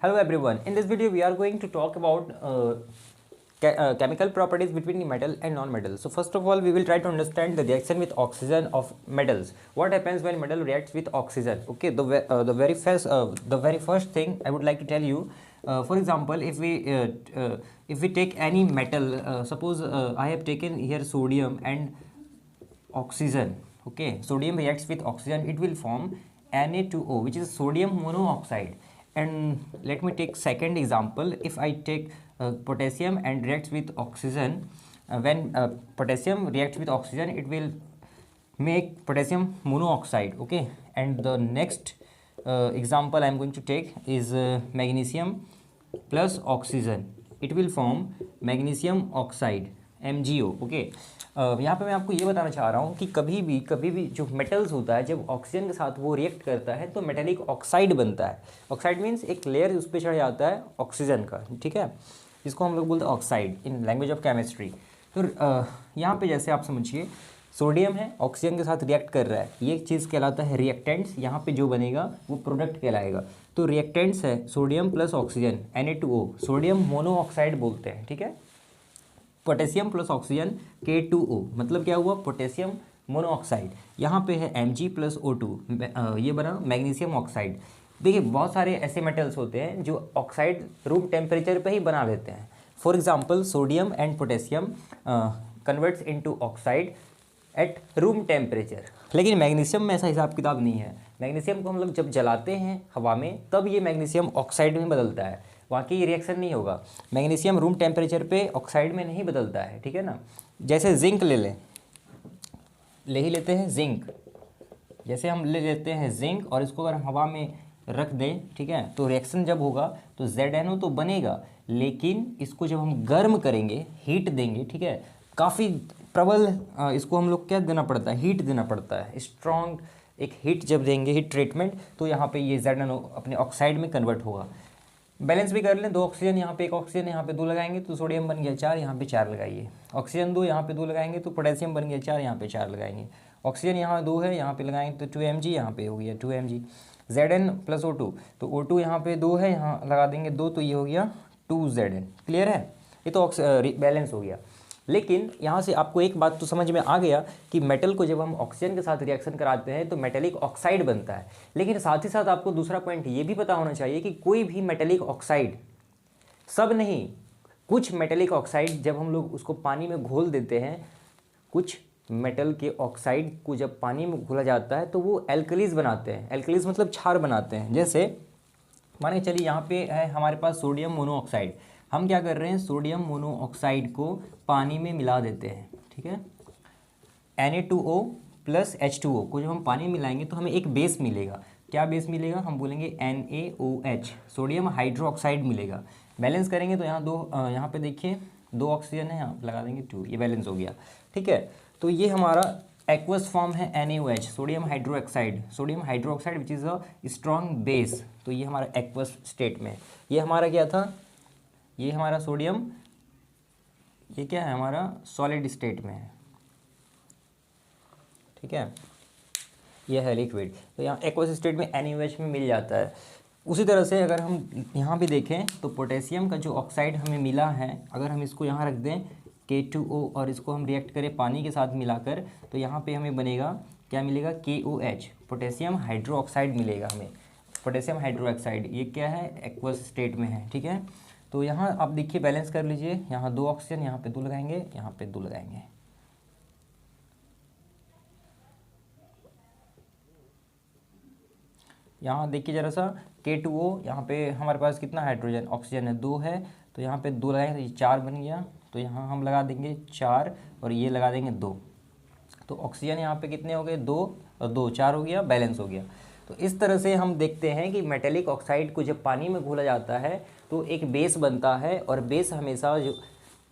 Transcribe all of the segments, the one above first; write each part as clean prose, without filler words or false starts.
Hello everyone. In this video, we are going to talk about chemical properties between the metal and non-metal. So first of all, we will try to understand the reaction with oxygen of metals. What happens when metal reacts with oxygen? Okay, the very first thing I would like to tell you. For example, if we take any metal, suppose I have taken here sodium and oxygen. Okay, sodium reacts with oxygen, it will form Na2O, which is sodium monoxide. And let me take second example. If I take potassium and reacts with oxygen, when potassium reacts with oxygen, it will make potassium monoxide. Okay, and the next example I am going to take is magnesium plus oxygen. It will form magnesium oxide, MgO. Okay, यहाँ पे मैं आपको ये बताना चाह रहा हूँ कि कभी भी जो मेटल्स होता है, जब ऑक्सीजन के साथ वो रिएक्ट करता है तो मेटेलिक ऑक्साइड बनता है. ऑक्साइड मीन्स एक लेयर उस पर चढ़ जाता है ऑक्सीजन का, ठीक है, इसको हम लोग बोलते हैं oxide in language of chemistry. तो यहाँ पे जैसे आप समझिए सोडियम है, ऑक्सीजन के साथ रिएक्ट कर रहा है, ये चीज़ कहलाता है रिएक्टेंट्स. यहाँ पे जो बनेगा वो प्रोडक्ट कहलाएगा. तो रिएक्टेंट्स है sodium plus oxygen, Na2O, sodium monoxide बोलते हैं, ठीक है. पोटेशियम प्लस ऑक्सीजन K2O, मतलब क्या हुआ, पोटेशियम मोनोऑक्साइड. यहाँ पे है Mg प्लस O2, ये बना मैग्नीशियम ऑक्साइड. देखिए बहुत सारे ऐसे मेटल्स होते हैं जो ऑक्साइड रूम टेम्परेचर पे ही बना लेते हैं. For example sodium and potassium converts into oxide at room temperature. लेकिन मैग्नीशियम में ऐसा हिसाब किताब नहीं है. मैग्नीशियम को हम लोग जब जलाते हैं हवा में तब ये मैग्नीशियम ऑक्साइड में बदलता है, बाकी रिएक्शन नहीं होगा. मैग्नीशियम रूम टेम्परेचर पे ऑक्साइड में नहीं बदलता है, ठीक है ना. जैसे जिंक ले ही लेते हैं जिंक. जैसे हम ले लेते हैं जिंक और इसको अगर हम हवा में रख दें, ठीक है, तो रिएक्शन जब होगा तो ZnO तो बनेगा, लेकिन इसको जब हम गर्म करेंगे, हीट देंगे, ठीक है, काफ़ी प्रबल इसको हम लोग क्या देना पड़ता है, हीट देना पड़ता है, स्ट्रॉन्ग एक हीट जब देंगे, हीट ट्रीटमेंट, तो यहाँ पे ये ZnO अपने ऑक्साइड में कन्वर्ट होगा. बैलेंस भी कर लें, 2 ऑक्सीजन यहाँ पे, 1 ऑक्सीजन यहाँ पे 2 लगाएंगे तो सोडियम बन गया 4, यहाँ पे 4 लगाइए. ऑक्सीजन 2 यहाँ पे 2 लगाएंगे तो पोटेशियम बन गया 4, यहाँ पे 4 लगाएंगे. ऑक्सीजन यहाँ 2 है, यहाँ पे लगाएंगे तो 2Mg, यहाँ पे हो गया 2Mg. Zn प्लस O2, तो O2 यहाँ पे 2 है, यहाँ लगा देंगे 2, तो ये हो गया 2Zn. क्लियर है, ये तो बैलेंस हो गया. लेकिन यहाँ से आपको एक बात तो समझ में आ गया कि मेटल को जब हम ऑक्सीजन के साथ रिएक्शन कराते हैं तो मेटेलिक ऑक्साइड बनता है. लेकिन साथ ही साथ आपको दूसरा पॉइंट ये भी पता होना चाहिए कि कोई भी मेटेलिक ऑक्साइड, सब नहीं, कुछ मेटेलिक ऑक्साइड जब हम लोग उसको पानी में घोल देते हैं, कुछ मेटल के ऑक्साइड को जब पानी में घोला जाता है तो वो एल्कलीज बनाते हैं. एल्कलीज मतलब क्षार बनाते हैं. जैसे माने चलिए यहाँ पे है हमारे पास सोडियम मोनोऑक्साइड, हम क्या कर रहे हैं, सोडियम मोनोऑक्साइड को पानी में मिला देते हैं, ठीक है. Na2O प्लस H2O को जब हम पानी में मिलाएंगे तो हमें एक बेस मिलेगा. क्या बेस मिलेगा, हम बोलेंगे NaOH, सोडियम हाइड्रोक्साइड मिलेगा. बैलेंस करेंगे तो यहाँ 2, यहाँ पे देखिए 2 ऑक्सीजन है, यहाँ लगा देंगे 2, ये बैलेंस हो गया, ठीक है. तो ये हमारा एक्वस फॉर्म है NaOH, sodium hydroxide which is a strong base. तो ये हमारा एक्वस स्टेट में. ये हमारा क्या था, ये हमारा सोडियम, ये क्या है हमारा सॉलिड स्टेट में है, ठीक है, ये है लिक्विड. तो यहाँ एक्वस स्टेट में NaOH में मिल जाता है. उसी तरह से अगर हम यहाँ भी देखें तो पोटेशियम का जो ऑक्साइड हमें मिला है, अगर हम इसको यहाँ रख दें K2O और इसको हम रिएक्ट करें पानी के साथ मिलाकर, तो यहाँ पे हमें बनेगा, क्या मिलेगा, KOH, पोटेशियम हाइड्रोक्साइड मिलेगा हमें. पोटेशियम हाइड्रोक्साइड ये क्या है, एक्वस स्टेट में है, ठीक है. तो यहाँ आप देखिए बैलेंस कर लीजिए, यहाँ 2 ऑक्सीजन, यहाँ पे 2 लगाएंगे, यहाँ पे 2 लगाएंगे. यहाँ देखिए ज़रा सा K2O, यहाँ पे हमारे पास कितना हाइड्रोजन, ऑक्सीजन है 2 है, तो यहाँ पे 2 लगाएंगे तो ये 4 बन गया. तो यहाँ हम लगा देंगे 4 और ये लगा देंगे 2, तो ऑक्सीजन यहाँ पे कितने हो गए, 2 और 2, 4 हो गया, बैलेंस हो गया. तो इस तरह से हम देखते हैं कि मेटेलिक ऑक्साइड को जब पानी में घोला जाता है तो एक बेस बनता है, और बेस हमेशा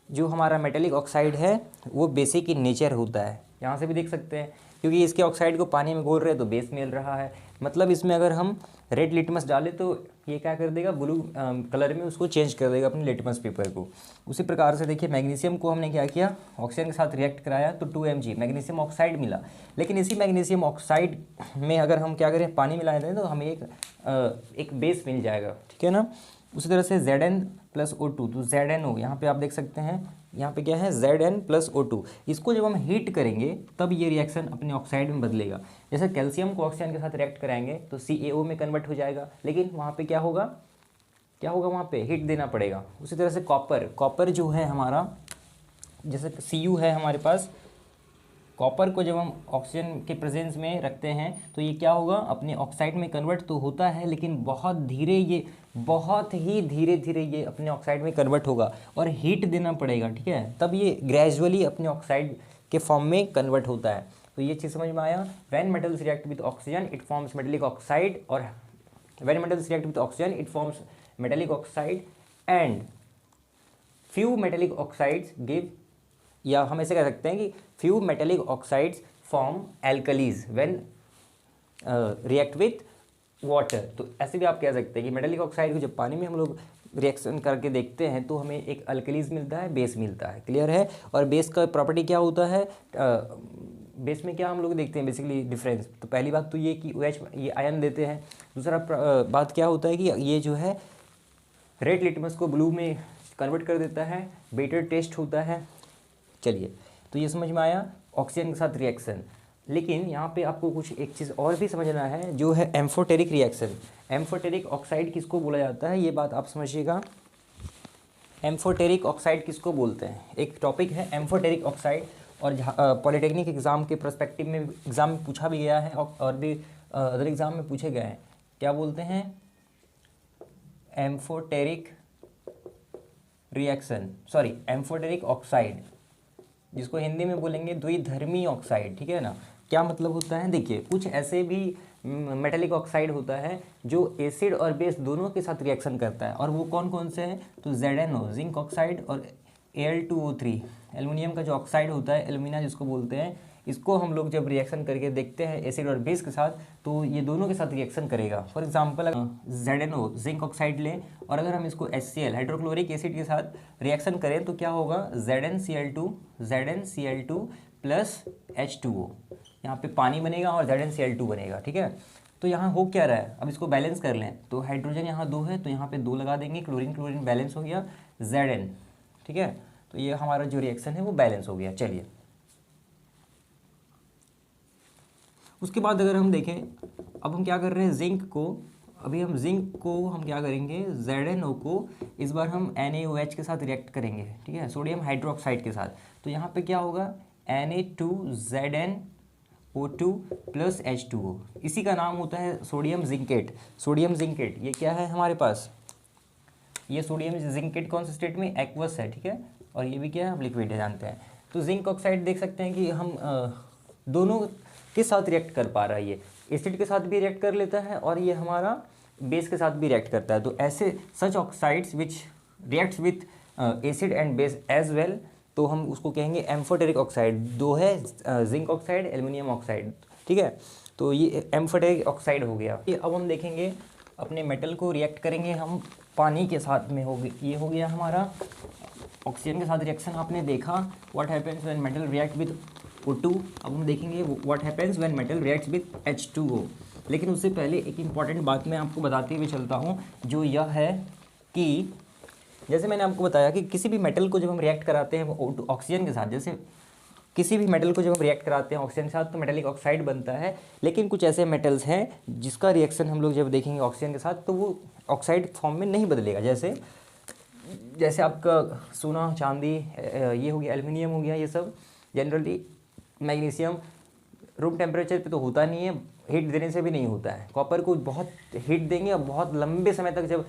जो हमारा मेटेलिक ऑक्साइड है वो बेसिक इन नेचर होता है. यहाँ से भी देख सकते हैं, क्योंकि इसके ऑक्साइड को पानी में घोल रहे हैं तो बेस मिल रहा है. मतलब इसमें अगर हम रेड लिटमस डालें तो ये क्या कर देगा, ब्लू कलर में उसको चेंज कर देगा अपने लिटमस पेपर को. उसी प्रकार से देखिए मैग्नीशियम को हमने क्या किया, ऑक्सीजन के साथ रिएक्ट कराया तो 2Mg मैग्नीशियम ऑक्साइड मिला. लेकिन इसी मैग्नीशियम ऑक्साइड में अगर हम क्या करें, पानी मिला दें तो हमें एक बेस मिल जाएगा, ठीक है ना. उसी तरह से Zn प्लस O2, तो ZnO यहाँ पे आप देख सकते हैं, यहाँ पे क्या है Zn प्लस O2। इसको जब हम हीट करेंगे तब ये रिएक्शन अपने ऑक्साइड में बदलेगा। जैसे कैल्शियम को ऑक्सीजन के साथ रिएक्ट कराएंगे तो CaO में कन्वर्ट हो जाएगा, लेकिन वहाँ पे क्या होगा वहाँ पे हीट देना पड़ेगा। उसी तरह से कॉपर जो है हमारा, जैसे Cu है हमारे पास, कॉपर को जब हम ऑक्सीजन के प्रेजेंस में रखते हैं तो ये क्या होगा, अपने ऑक्साइड में कन्वर्ट तो होता है, लेकिन बहुत ही धीरे धीरे ये अपने ऑक्साइड में कन्वर्ट होगा और हीट देना पड़ेगा, ठीक है, तब ये ग्रेजुअली अपने ऑक्साइड के फॉर्म में कन्वर्ट होता है। तो ये चीज़ समझ में आया। When metals react with oxygen it forms metallic oxide, और when metals react with oxygen it forms metallic oxide and few metallic oxides give, या हम ऐसे कह सकते हैं कि few metallic oxides form alkalis when react with water. तो ऐसे भी आप कह सकते हैं कि मेटेलिक ऑक्साइड को जब पानी में हम लोग रिएक्शन करके देखते हैं तो हमें एक अल्कलीज मिलता है, बेस मिलता है। क्लियर है। और बेस का प्रॉपर्टी क्या होता है, बेस में क्या हम लोग देखते हैं बेसिकली डिफरेंस। तो पहली बात तो ये कि OH ये आयन देते हैं। दूसरा बात क्या होता है कि ये जो है रेड लिटमस को ब्लू में कन्वर्ट कर देता है, बेटर टेस्ट होता है। चलिए, तो ये समझ में आया ऑक्सीजन के साथ रिएक्शन। लेकिन यहाँ पे आपको कुछ एक चीज़ और भी समझना है, जो है एम्फोटेरिक रिएक्शन। एम्फोटेरिक ऑक्साइड किसको बोला जाता है, ये बात आप समझिएगा। एम्फोटेरिक ऑक्साइड किसको बोलते हैं, एक टॉपिक है एम्फोटेरिक ऑक्साइड, और पॉलिटेक्निक एग्ज़ाम के पर्सपेक्टिव में एग्ज़ाम में पूछा भी गया है और भी अदर एग्ज़ाम में पूछे गए हैं। क्या बोलते हैं, amphoteric reaction, sorry amphoteric oxide, जिसको हिंदी में बोलेंगे द्विधर्मी ऑक्साइड, ठीक है ना। क्या मतलब होता है, देखिए कुछ ऐसे भी मेटेलिक ऑक्साइड होता है जो एसिड और बेस दोनों के साथ रिएक्शन करता है, और वो कौन कौन से हैं, तो ZnO जिंक ऑक्साइड और Al2O3 एल्युमिनियम का जो ऑक्साइड होता है, एल्यूमिना जिसको बोलते हैं, इसको हम लोग जब रिएक्शन करके देखते हैं एसिड और बेस के साथ तो ये दोनों के साथ रिएक्शन करेगा। For example ZnO zinc oxide लें और अगर हम इसको HCl हाइड्रोक्लोरिक एसिड के साथ रिएक्शन करें तो क्या होगा, ZnCl2 प्लस H2O, यहाँ पे पानी बनेगा और ZnCl2 बनेगा, ठीक है। तो यहाँ हो क्या रहा है, अब इसको बैलेंस कर लें तो हाइड्रोजन यहाँ 2 है तो यहाँ पे 2 लगा देंगे, क्लोरीन क्लोरीन बैलेंस हो गया Zn, ठीक है। तो ये हमारा जो रिएक्शन है वो बैलेंस हो गया। चलिए, उसके बाद अगर हम देखें, अब हम क्या कर रहे हैं, जिंक को हम क्या करेंगे, ZnO को इस बार हम NaOH के साथ रिएक्ट करेंगे, ठीक है, सोडियम हाइड्रोक्साइड के साथ। तो यहाँ पे क्या होगा, Na2ZnO2 प्लस H2O, इसी का नाम होता है सोडियम जिंकेट। सोडियम जिंकेट ये क्या है हमारे पास, ये सोडियम जिंकेट कौन से स्टेट में, एक्वस है, ठीक है, और ये भी क्या है, हम लिक्विड है, जानते हैं। तो जिंक ऑक्साइड देख सकते हैं कि हम दोनों के साथ रिएक्ट कर पा रहा है, ये एसिड के साथ भी रिएक्ट कर लेता है और ये हमारा बेस के साथ भी रिएक्ट करता है। तो ऐसे such oxides which reacts with acid and base as well, तो हम उसको कहेंगे एम्फोटेरिक ऑक्साइड। 2 है, जिंक ऑक्साइड, एल्युमिनियम ऑक्साइड, ठीक है। तो ये एम्फोटेरिक ऑक्साइड हो गया। अब हम देखेंगे अपने मेटल को रिएक्ट करेंगे हम पानी के साथ में, ये हो गया हमारा ऑक्सीजन के साथ रिएक्शन। आपने देखा what happens when metal react with O2। अब हम देखेंगे what happens when metal reacts with H2O। लेकिन उससे पहले एक इंपॉर्टेंट बात मैं आपको बताते हुए चलता हूँ, जो यह है कि जैसे मैंने आपको बताया कि किसी भी मेटल को जब हम रिएक्ट कराते हैं ऑक्सीजन के साथ, जैसे किसी भी मेटल को जब हम रिएक्ट कराते हैं ऑक्सीजन के साथ तो मेटेलिक ऑक्साइड बनता है। लेकिन कुछ ऐसे मेटल्स हैं जिसका रिएक्शन हम लोग जब देखेंगे ऑक्सीजन के साथ तो वो ऑक्साइड फॉर्म में नहीं बदलेगा। जैसे आपका सोना, चांदी, ये हो गया, एल्युमिनियम हो गया, ये सब जनरली, मैग्नीशियम रूम टेम्परेचर पे तो होता नहीं है, हीट देने से भी नहीं होता है। कॉपर को बहुत हीट देंगे और बहुत लंबे समय तक जब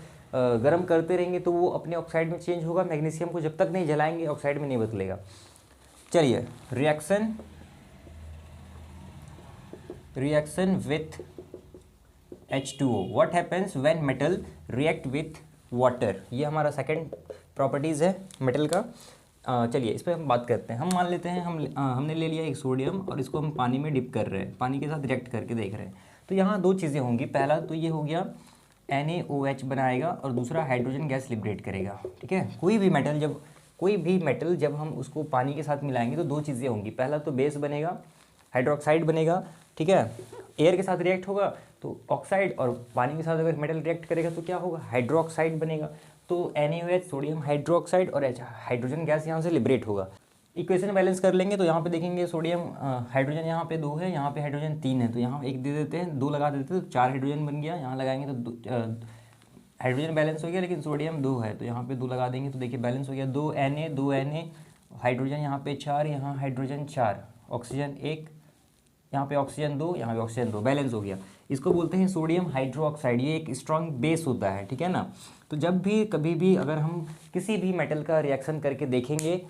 गर्म करते रहेंगे तो वो अपने ऑक्साइड में चेंज होगा। मैग्नीशियम को जब तक नहीं जलाएंगे ऑक्साइड में नहीं बदलेगा। चलिए, reaction with H2O, what happens when metal react with water, ये हमारा सेकंड प्रॉपर्टीज़ है मेटल का। चलिए इस पर हम बात करते हैं। हम मान लेते हैं हमने ले लिया एक सोडियम और इसको हम पानी में डिप कर रहे हैं, पानी के साथ रिएक्ट करके देख रहे हैं। तो यहाँ 2 चीज़ें होंगी, पहला तो ये हो गया NaOH बनाएगा और दूसरा हाइड्रोजन गैस लिबरेट करेगा, ठीक है। कोई भी मेटल जब हम उसको पानी के साथ मिलाएंगे तो 2 चीज़ें होंगी, पहला तो बेस बनेगा हाइड्रोक्साइड बनेगा, ठीक है। एयर के साथ रिएक्ट होगा तो ऑक्साइड, और पानी के साथ अगर मेटल रिएक्ट करेगा तो क्या होगा, हाइड्रोक्साइड बनेगा। तो NaOH सोडियम हाइड्रोक्साइड और H हाइड्रोजन गैस यहाँ से लिबरेट होगा। इक्वेशन बैलेंस कर लेंगे तो यहाँ पे देखेंगे सोडियम हाइड्रोजन यहाँ पे 2 है, यहाँ पे हाइड्रोजन 3 है, तो यहाँ एक दे देते हैं, 2 लगा देते हैं तो 4 हाइड्रोजन बन गया। यहाँ लगाएंगे तो हाइड्रोजन बैलेंस हो गया, लेकिन सोडियम 2 है तो यहाँ पे 2 लगा देंगे तो देखिए बैलेंस हो गया। 2 Na हाइड्रोजन यहाँ पे 4, यहाँ हाइड्रोजन 4, ऑक्सीजन 1, यहाँ पे ऑक्सीजन 2, यहाँ पे ऑक्सीजन 2, बैलेंस हो गया। इसको बोलते हैं सोडियम हाइड्रोक्साइड। ये एक स्ट्रॉन्ग बेस होता है, ठीक है ना। तो जब भी कभी भी अगर हम किसी भी मेटल का रिएक्शन करके देखेंगे,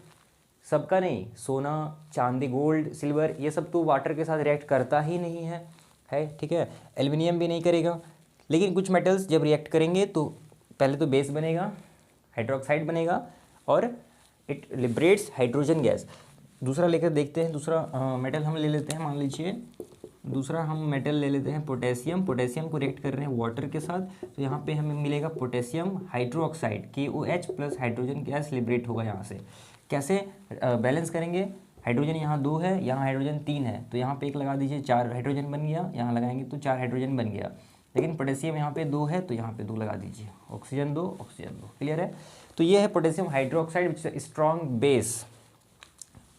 सबका नहीं, सोना चांदी गोल्ड सिल्वर ये सब तो वाटर के साथ रिएक्ट करता ही नहीं है, ठीक है। एल्युमिनियम भी नहीं करेगा, लेकिन कुछ मेटल्स जब रिएक्ट करेंगे तो पहले तो बेस बनेगा, हाइड्रोक्साइड बनेगा और इट लिबरेट्स हाइड्रोजन गैस। दूसरा लेकर देखते हैं, दूसरा मेटल हम ले लेते हैं, मान लीजिए दूसरा हम मेटल ले लेते हैं पोटेशियम। पोटेशियम को रिएक्ट कर रहे हैं वाटर के साथ, तो यहाँ पे हमें मिलेगा potassium hydroxide, KOH plus hydrogen gas liberate होगा यहाँ से। कैसे बैलेंस करेंगे, हाइड्रोजन यहाँ 2 है, यहाँ हाइड्रोजन 3 है, तो यहाँ पे एक लगा दीजिए, 4 हाइड्रोजन बन गया, यहाँ लगाएंगे तो 4 हाइड्रोजन बन गया। लेकिन पोटेशियम यहाँ पे 2 है तो यहाँ पे 2 लगा दीजिए, ऑक्सीजन 2 ऑक्सीजन 2, क्लियर है। तो ये है potassium hydroxide which is strong base,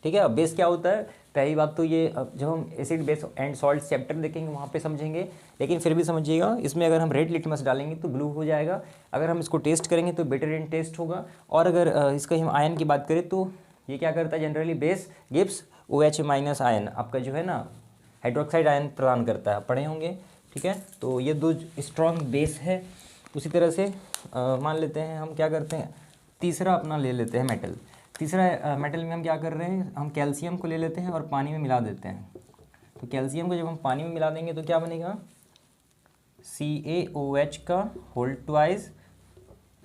ठीक है। अब बेस क्या होता है, पहली बात तो ये जब हम acid base and salt chapter देखेंगे वहाँ पे समझेंगे, लेकिन फिर भी समझिएगा, इसमें अगर हम रेड लिटमस डालेंगे तो ब्लू हो जाएगा, अगर हम इसको टेस्ट करेंगे तो बेटर इन टेस्ट होगा। और अगर इसका हम आयन की बात करें तो ये क्या करता है, generally base gives OH minus ion, आपका जो है ना हाइड्रोक्साइड आयन प्रदान करता है, पढ़े होंगे, ठीक है। तो ये 2 स्ट्रॉन्ग बेस है। उसी तरह से मान लेते हैं हम क्या करते हैं, तीसरा अपना ले लेते हैं मेटल। तीसरा मेटल में हम क्या कर रहे हैं, हम कैल्शियम को ले लेते हैं और पानी में मिला देते हैं। तो कैल्शियम को जब हम पानी में मिला देंगे तो क्या बनेगा, CaOH का होल ट्वाइस,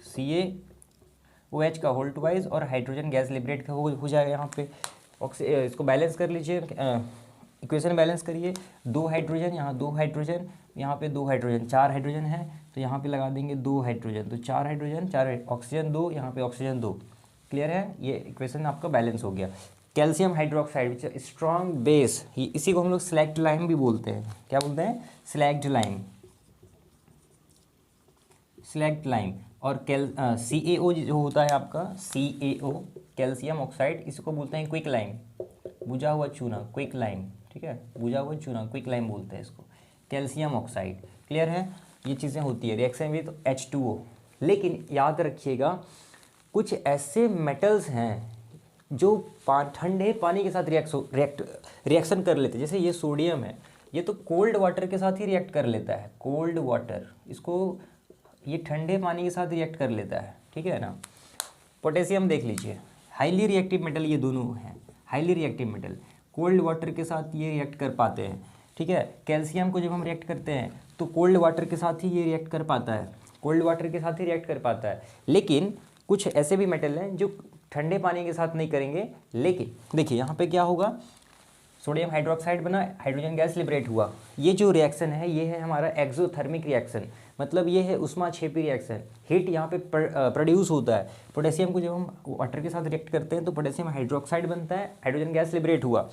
CaOH का होल ट्वाइस और हाइड्रोजन गैस लिबरेट का हो जाएगा यहाँ पे। इसको बैलेंस कर लीजिए, इक्वेशन बैलेंस करिए, 2 हाइड्रोजन, यहाँ 2 हाइड्रोजन, यहाँ पे 2 हाइड्रोजन, 4 हाइड्रोजन है तो यहाँ पे लगा देंगे 2 हाइड्रोजन, तो 4 हाइड्रोजन 4 ऑक्सीजन 2, यहाँ पे ऑक्सीजन 2, क्लियर है। ये इक्वेशन आपका बैलेंस हो गया। Calcium hydroxide which strong base, इसी को हम लोग स्लैग्ड लाइम भी बोलते हैं। क्या बोलते हैं, स्लैग्ड लाइम, स्लैग्ड लाइम। और CaO जो होता है आपका CaO कैल्शियम ऑक्साइड, इसको बोलते हैं क्विक लाइम, बुझा हुआ चूना, क्विक लाइम, ठीक है, बुझा हुआ चूना क्विक लाइम बोलते हैं इसको, कैल्शियम ऑक्साइड, क्लियर है। ये चीज़ें होती है रिएक्शन विद H2O। लेकिन याद रखिएगा कुछ ऐसे मेटल्स हैं जो ठंडे पानी के साथ रिएक्शन कर लेते हैं। जैसे ये सोडियम है, ये तो कोल्ड वाटर के साथ ही रिएक्ट कर लेता है, कोल्ड वाटर, इसको ये ठंडे पानी के साथ रिएक्ट कर लेता है, ठीक है ना। पोटेशियम देख लीजिए, हाईली रिएक्टिव मेटल, ये दोनों हैं highly reactive metal, cold water के साथ ये रिएक्ट कर पाते हैं, ठीक है। कैल्शियम को जब हम रिएक्ट करते हैं तो कोल्ड वाटर के साथ ही ये रिएक्ट कर पाता है, कोल्ड वाटर के साथ ही रिएक्ट कर पाता है। लेकिन कुछ ऐसे भी मेटल हैं जो ठंडे पानी के साथ नहीं करेंगे। लेकिन देखिए यहाँ पे क्या होगा, सोडियम हाइड्रोक्साइड बना, हाइड्रोजन गैस लिबरेट हुआ। ये जो रिएक्शन है ये है हमारा एक्सोथर्मिक रिएक्शन, मतलब ये है उष्माक्षेपी रिएक्शन, हीट यहाँ पे प्रोड्यूस होता है। पोटेशियम को जब हम वाटर के साथ रिएक्ट करते हैं तो पोटेशियम हाइड्रोक्साइड बनता है, हाइड्रोजन गैस लिबरेट हुआ।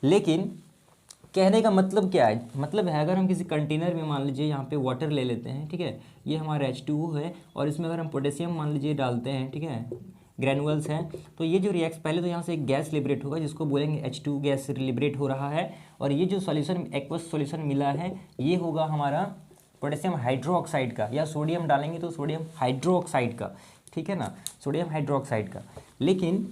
लेकिन कहने का मतलब क्या है, मतलब है अगर हम किसी कंटेनर में मान लीजिए यहाँ पे वाटर ले लेते हैं, ठीक है, ये हमारा H2O है, और इसमें अगर हम पोटेशियम मान लीजिए डालते हैं, ठीक है, ग्रैनुअल्स हैं, तो ये जो रिएक्ट पहले तो यहाँ से एक गैस लिबरेट होगा जिसको बोलेंगे H2 गैस लिबरेट हो रहा है, और ये जो सॉल्यूशन एक्वस सॉल्यूशन मिला है ये होगा हमारा पोटेशियम हाइड्रोक्साइड का, या सोडियम डालेंगे तो सोडियम हाइड्रोक्साइड का, ठीक है ना, सोडियम हाइड्रोक्साइड का। लेकिन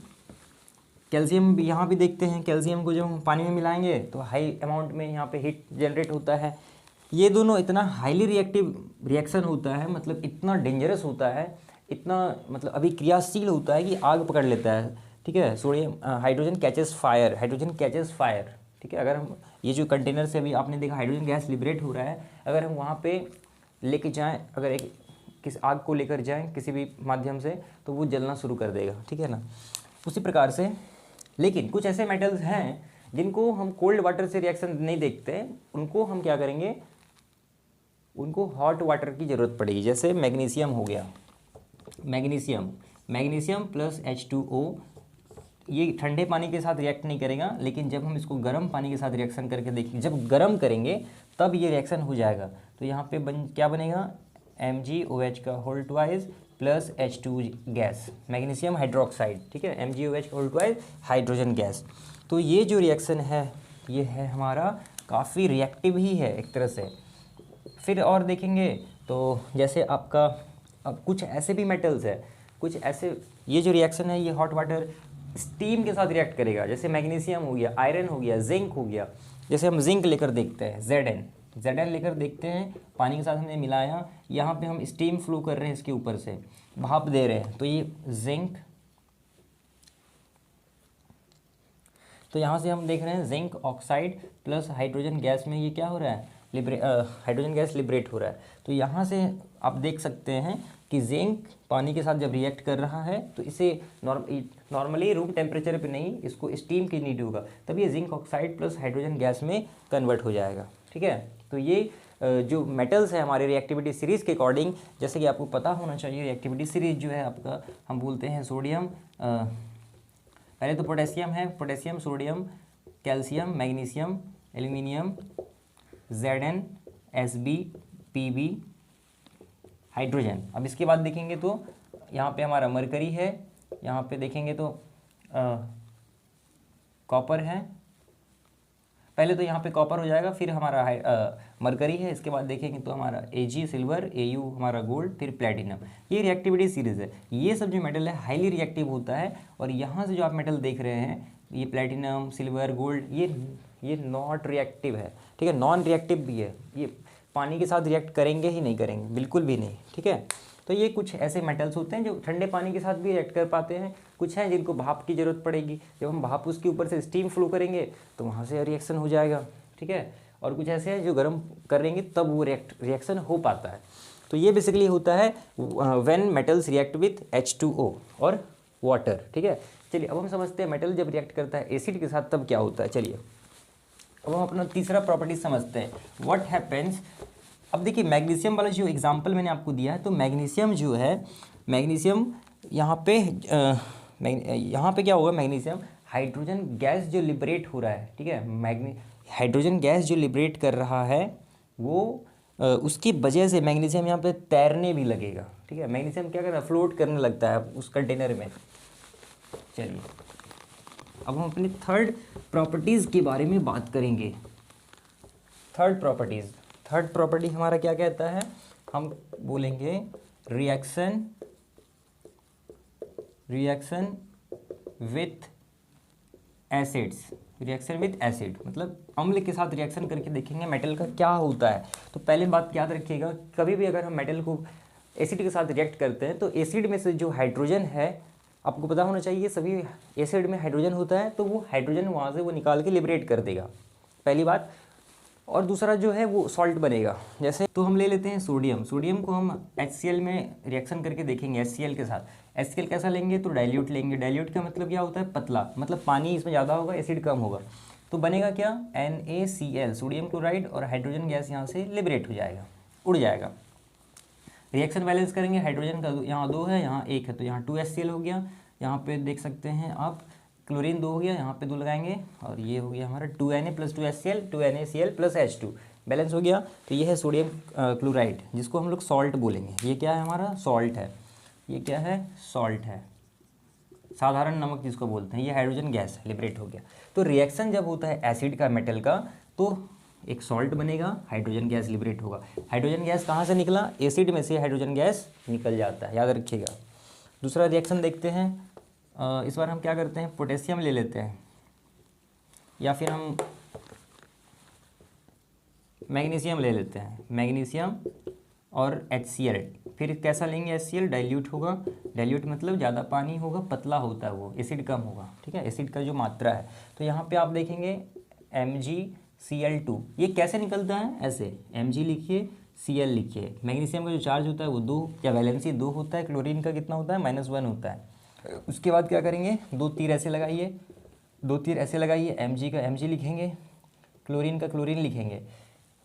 कैल्शियम यहाँ भी देखते हैं, कैल्शियम को जब हम पानी में मिलाएंगे तो हाई अमाउंट में यहाँ पे हीट जनरेट होता है। ये दोनों इतना हाईली रिएक्टिव रिएक्शन होता है, मतलब इतना डेंजरस होता है, इतना मतलब अभी क्रियाशील होता है कि आग पकड़ लेता है, ठीक है। Sodium hydrogen catches fire, hydrogen catches fire, ठीक है। अगर हम ये जो कंटेनर से अभी आपने देखा हाइड्रोजन गैस लिबरेट हो रहा है, अगर हम वहाँ पे लेके जाएं, अगर एक किस आग को लेकर जाएं किसी भी माध्यम से, तो वो जलना शुरू कर देगा, ठीक है ना। उसी प्रकार से लेकिन कुछ ऐसे मेटल्स हैं जिनको हम कोल्ड वाटर से रिएक्शन नहीं देखते, उनको हम क्या करेंगे, उनको हॉट वाटर की ज़रूरत पड़ेगी। जैसे मैग्नीशियम हो गया, मैग्नीशियम प्लस H2O ये ठंडे पानी के साथ रिएक्ट नहीं करेगा, लेकिन जब हम इसको गर्म पानी के साथ रिएक्शन करके देखेंगे, जब गर्म करेंगे तब ये रिएक्शन हो जाएगा। तो यहाँ पे क्या बनेगा, MgOH का whole twice plus H2 gas, magnesium hydroxide, ठीक है, MgOH का होल ट्वाइस हाइड्रोजन गैस। तो ये जो रिएक्शन है ये है हमारा काफ़ी रिएक्टिव ही है एक तरह से। फिर और देखेंगे तो जैसे आपका अब कुछ ऐसे भी मेटल्स है, कुछ ऐसे, ये जो रिएक्शन है ये हॉट वाटर स्टीम के साथ रिएक्ट करेगा। जैसे मैग्नीशियम हो गया, आयरन हो गया, जिंक हो गया। जैसे हम जिंक लेकर देखते हैं, Zn लेकर देखते हैं, पानी के साथ हमने मिलाया, यहाँ पे हम स्टीम फ्लो कर रहे हैं, इसके ऊपर से भाप दे रहे हैं, तो ये जिंक, तो यहाँ से हम देख रहे हैं zinc oxide plus hydrogen gas में ये क्या हो रहा है, हाइड्रोजन गैस लिबरेट हो रहा है। तो यहाँ से आप देख सकते हैं कि जिंक पानी के साथ जब रिएक्ट कर रहा है तो इसे नॉर्मली रूम टेम्परेचर पे नहीं, इसको स्टीम की नीड होगा, तब ये zinc oxide plus hydrogen gas में कन्वर्ट हो जाएगा, ठीक है। तो ये जो मेटल्स है हमारे रिएक्टिविटी सीरीज़ के अकॉर्डिंग, जैसे कि आपको पता होना चाहिए, रिएक्टिविटी सीरीज जो है आपका हम बोलते हैं सोडियम, पहले तो पोटेशियम है, potassium, sodium, calcium, magnesium, aluminium, Zn, Sb, Pb, hydrogen. अब इसके बाद देखेंगे तो यहाँ पे हमारा मरकरी है, यहाँ पे देखेंगे तो कॉपर है, पहले तो यहाँ पे कॉपर हो जाएगा, फिर हमारा मरकरी है, इसके बाद देखेंगे तो हमारा Ag सिल्वर, Au हमारा गोल्ड, फिर प्लेटिनम। ये रिएक्टिविटी सीरीज़ है। ये सब जो मेटल है हाईली रिएक्टिव होता है, और यहाँ से जो आप मेटल देख रहे हैं ये प्लेटिनम, सिल्वर, गोल्ड, ये नॉट रिएक्टिव है, ठीक है, नॉन रिएक्टिव भी है, ये पानी के साथ रिएक्ट करेंगे ही नहीं, करेंगे बिल्कुल भी नहीं, ठीक है। तो ये कुछ ऐसे मेटल्स होते हैं जो ठंडे पानी के साथ भी रिएक्ट कर पाते हैं, कुछ हैं जिनको भाप की ज़रूरत पड़ेगी, जब हम भाप उसके ऊपर से स्टीम फ्लो करेंगे तो वहाँ से रिएक्शन हो जाएगा, ठीक है। और कुछ ऐसे हैं जो गर्म करेंगे तब वो रिएक्शन हो पाता है। तो ये बेसिकली होता है when metals react with H2O और वाटर, ठीक है। चलिए अब हम समझते हैं मेटल जब रिएक्ट करता है एसिड के साथ तब क्या होता है। चलिए अब हम अपना तीसरा प्रॉपर्टी समझते हैं, व्हाट हैपेंस। अब देखिए मैग्नीशियम वाला जो एग्जांपल मैंने आपको दिया है, तो मैग्नीशियम जो है, मैग्नीशियम यहाँ पे क्या होगा, मैग्नीशियम हाइड्रोजन गैस जो लिबरेट हो रहा है, ठीक है, हाइड्रोजन गैस जो लिबरेट कर रहा है वो उसकी वजह से मैग्नीशियम यहाँ पे तैरने भी लगेगा, ठीक है। मैग्नीशियम क्या कर रहा है, फ्लोट करने लगता है उस कंटेनर में। चलिए अब हम अपनी थर्ड प्रॉपर्टीज़ के बारे में बात करेंगे। थर्ड प्रॉपर्टी हमारा क्या कहता है, हम बोलेंगे रिएक्शन विथ एसिड, मतलब अम्ल के साथ रिएक्शन करके देखेंगे मेटल का क्या होता है। तो पहले बात याद रखिएगा, कभी भी अगर हम मेटल को एसिड के साथ रिएक्ट करते हैं तो एसिड में से जो हाइड्रोजन है, आपको पता होना चाहिए सभी एसिड में हाइड्रोजन होता है, तो वो हाइड्रोजन वहाँ से वो निकाल के लिबरेट कर देगा, पहली बात। और दूसरा जो है वो सॉल्ट बनेगा। जैसे तो हम ले लेते हैं सोडियम को हम HCl में रिएक्शन करके देखेंगे, HCl के साथ। HCl कैसा लेंगे, तो डाइल्यूट लेंगे। डाइल्यूट का मतलब क्या होता है, पतला, मतलब पानी इसमें ज़्यादा होगा, एसिड कम होगा, तो बनेगा क्या, NaCl, सोडियम क्लोराइड, और हाइड्रोजन गैस यहाँ से लिबरेट हो जाएगा, उड़ जाएगा। रिएक्शन बैलेंस करेंगे, हाइड्रोजन का यहाँ 2 है, यहाँ 1 है, तो यहाँ 2HCl हो गया। यहाँ पे देख सकते हैं आप, क्लोरीन 2 हो गया, यहाँ पे 2 लगाएंगे, और ये हो गया हमारा 2Na + 2HCl, 2NaCl + H2, balance हो गया। तो ये है सोडियम क्लोराइड, जिसको हम लोग सॉल्ट बोलेंगे। ये क्या है, हमारा सॉल्ट है। ये क्या है, सॉल्ट है, साधारण नमक जिसको बोलते हैं। ये हाइड्रोजन गैस है, लिबरेट हो गया। तो रिएक्शन जब होता है एसिड का मेटल का, तो एक सॉल्ट बनेगा, हाइड्रोजन गैस लिबरेट होगा। हाइड्रोजन गैस कहाँ से निकला, एसिड में से हाइड्रोजन गैस निकल जाता है, याद रखिएगा। दूसरा रिएक्शन देखते हैं, इस बार हम क्या करते हैं, पोटेशियम ले लेते हैं, या फिर हम मैग्नीशियम ले लेते हैं, मैग्नीशियम और HCl। फिर कैसा लेंगे, HCl डाइल्यूट होगा, डाइल्यूट मतलब ज़्यादा पानी होगा, पतला होता है वो, एसिड कम होगा, ठीक है, एसिड का जो मात्रा है। तो यहाँ पे आप देखेंगे MgCl2, ये कैसे निकलता है, ऐसे Mg लिखिए, Cl लिखिए। मैग्नीशियम का जो चार्ज होता है वो 2 या वैलेंसी 2 होता है, क्लोरीन का कितना होता है, -1 होता है। उसके बाद क्या करेंगे, 2 तीर ऐसे लगाइए, 2 तीर ऐसे लगाइए, Mg का Mg लिखेंगे, क्लोरीन का क्लोरीन लिखेंगे।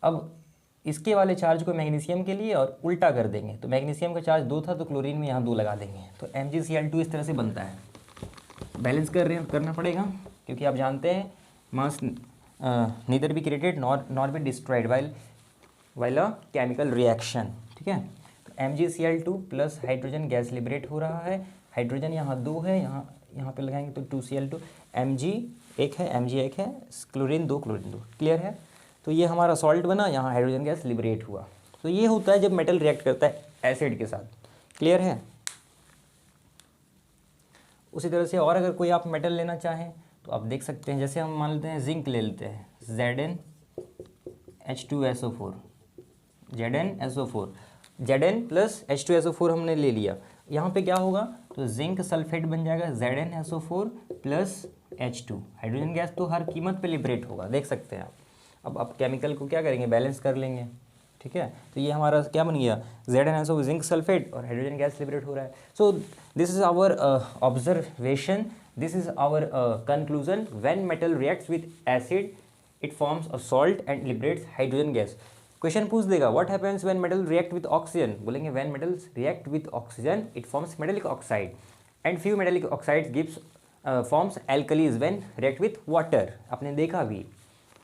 अब इसके वाले चार्ज को मैग्नीशियम के लिए और उल्टा कर देंगे, तो मैग्नीशियम का चार्ज 2 था तो क्लोरीन में यहाँ 2 लगा देंगे, तो MgCl2 इस तरह से बनता है। बैलेंस करना पड़ेगा, क्योंकि आप जानते हैं mass neither be created nor be destroyed while a chemical reaction. ठीक है, तो MgCl2 plus hydrogen gas liberate हो रहा है। हाइड्रोजन यहाँ 2 है, यहाँ पे लगाएंगे तो 2Cl2, Mg एक है, क्लोरीन 2 क्लियर है। तो ये हमारा सॉल्ट बना, यहाँ हाइड्रोजन गैस लिबरेट हुआ। तो ये होता है जब मेटल रिएक्ट करता है एसिड के साथ, क्लियर है। उसी तरह से और अगर कोई आप मेटल लेना चाहें तो आप देख सकते हैं, जैसे हम मान लेते हैं जिंक ले लेते हैं, ZnH2SO4, Zn प्लस H2SO4 हमने ले लिया। यहाँ पे क्या होगा, तो जिंक सल्फेट बन जाएगा ZnSO4 plus H2। Hydrogen gas तो हर कीमत पे लिबरेट होगा, देख सकते हैं आप। अब केमिकल को क्या करेंगे, बैलेंस कर लेंगे। ठीक है, तो ये हमारा क्या बन गया, ZnSO जिंक सल्फेट और हाइड्रोजन गैस लिबरेट हो रहा है। So this is our observation, this is our conclusion, when metal reacts with acid it forms a salt and liberates hydrogen gas. Question पूछ देगा, what happens when metal react with oxygen, बोलेंगे when metals react with oxygen it forms metallic oxide and few metallic oxides gives forms alkalis when react with water. आपने देखा भी।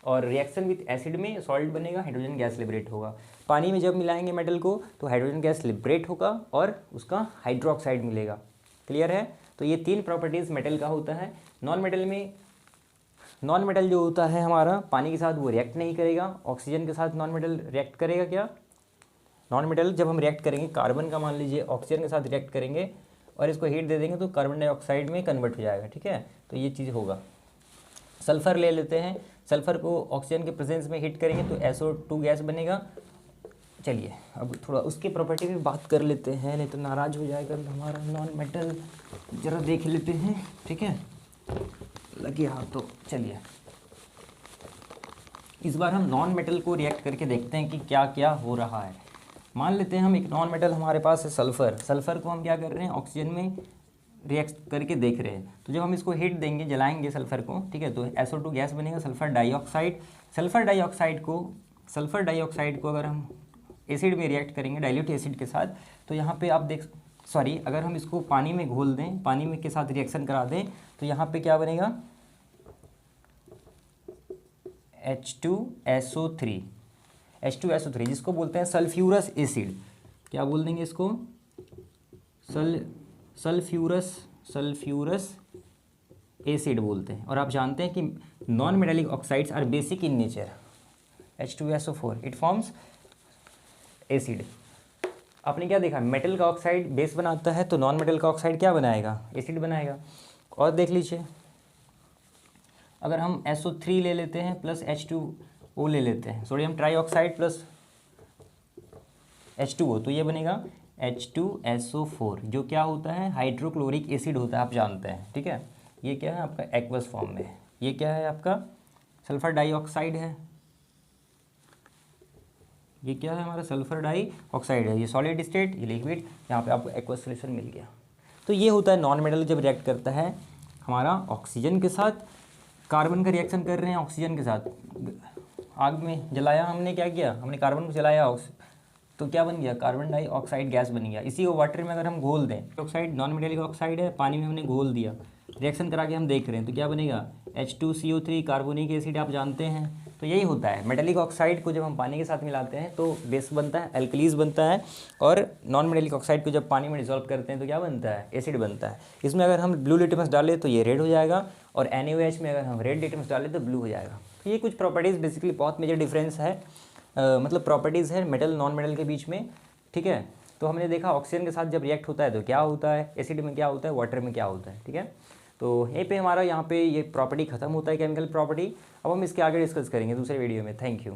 और reaction with acid में salt बनेगा, hydrogen gas liberate होगा। पानी में जब मिलाएंगे मेटल को तो हाइड्रोजन गैस लिबरेट होगा और उसका हाइड्रोक्साइड मिलेगा, क्लियर है। तो ये 3 प्रॉपर्टीज़ मेटल का होता है। नॉन मेटल जो होता है हमारा, पानी के साथ वो रिएक्ट नहीं करेगा, ऑक्सीजन के साथ नॉन मेटल रिएक्ट करेगा। क्या नॉन मेटल जब हम रिएक्ट करेंगे, कार्बन का मान लीजिए ऑक्सीजन के साथ रिएक्ट करेंगे और इसको हीट दे देंगे तो कार्बन डाइऑक्साइड में कन्वर्ट हो जाएगा। ठीक है, तो ये चीज़ होगा। सल्फ़र ले लेते हैं, सल्फ़र को ऑक्सीजन के प्रेजेंस में हीट करेंगे तो SO2 गैस बनेगा। चलिए अब थोड़ा उसके प्रॉपर्टी में बात कर लेते हैं, नहीं तो नाराज़ हो जाएगा हमारा नॉन मेटल। ज़रा देख लेते हैं, ठीक है, लगे हाथ। तो चलिए इस बार हम नॉन मेटल को रिएक्ट करके देखते हैं कि क्या क्या हो रहा है। मान लेते हैं हम एक नॉन मेटल हमारे पास है सल्फ़र। सल्फ़र को हम क्या कर रहे हैं, ऑक्सीजन में रिएक्ट करके देख रहे हैं। तो जब हम इसको हीट देंगे, जलाएंगे सल्फ़र को, ठीक है, तो SO2 गैस बनेगा, सल्फ़र डाइऑक्साइड। सल्फ़र डाइऑक्साइड को अगर हम एसिड में रिएक्ट करेंगे, डाइल्यूट एसिड के साथ, तो यहाँ पे आप अगर हम इसको पानी में घोल दें, पानी में के साथ रिएक्शन करा दें, तो यहाँ पे क्या बनेगा, H2SO3 जिसको बोलते हैं सल्फ्यूरस एसिड। क्या बोल देंगे इसको, सल्फ्यूरस एसिड बोलते हैं। और आप जानते हैं कि non metallic oxides are basic in nature. H2SO4 it forms acid. आपने क्या देखा, मेटल का ऑक्साइड बेस बनाता है, तो नॉन मेटल का ऑक्साइड क्या बनाएगा, एसिड बनाएगा। और देख लीजिए, अगर हम SO3 ले लेते हैं प्लस H2O ले लेते हैं, सोडियम ट्राईऑक्साइड प्लस H2O, तो ये बनेगा H2SO4, जो क्या होता है, हाइड्रोक्लोरिक एसिड होता है, आप जानते हैं। ठीक है, ये क्या है आपका एक्वस फॉर्म में, ये क्या है आपका सल्फर डाइऑक्साइड है, ये क्या है हमारा सल्फर डाइऑक्साइड है, ये सॉलिड स्टेट, ये लिक्विड, यहाँ पे आपको एक्वस सॉल्यूशन मिल गया। तो ये होता है नॉन मेटल जब रिएक्ट करता है हमारा ऑक्सीजन के साथ। कार्बन का रिएक्शन कर रहे हैं ऑक्सीजन के साथ, आग में जलाया हमने, क्या किया हमने, कार्बन को जलाया, तो क्या बन गया, कार्बन डाइऑक्साइड गैस बन गया। इसी को वाटर में अगर हम घोल दें, ऑक्साइड नॉन मेटालिक ऑक्साइड है, पानी में हमने घोल दिया, रिएक्शन करा के हम देख रहे हैं, तो क्या बनेगा, H2CO3 कार्बोनिक एसिड, आप जानते हैं। तो यही होता है, मेटालिक ऑक्साइड को जब हम पानी के साथ मिलाते हैं तो बेस बनता है, एल्कलीज बनता है, और नॉन मेटालिक ऑक्साइड को जब पानी में डिसॉल्व करते हैं तो क्या बनता है, एसिड बनता है। इसमें अगर हम ब्लू लिटमस डालें तो ये रेड हो जाएगा, और NaOH में अगर हम रेड लिटमस डालें तो ब्लू हो जाएगा। तो ये कुछ प्रॉपर्टीज़ बेसिकली बहुत मेजर डिफरेंस है, मतलब प्रॉपर्टीज़ है मेटल नॉन मेटल के बीच में। ठीक है, तो हमने देखा ऑक्सीजन के साथ जब रिएक्ट होता है तो क्या होता है, एसिड में क्या होता है, वाटर में क्या होता है। ठीक है, तो यहीं पे हमारा यहाँ पे ये प्रॉपर्टी ख़त्म होता है, केमिकल प्रॉपर्टी। अब हम इसके आगे डिस्कस करेंगे दूसरे वीडियो में। Thank you.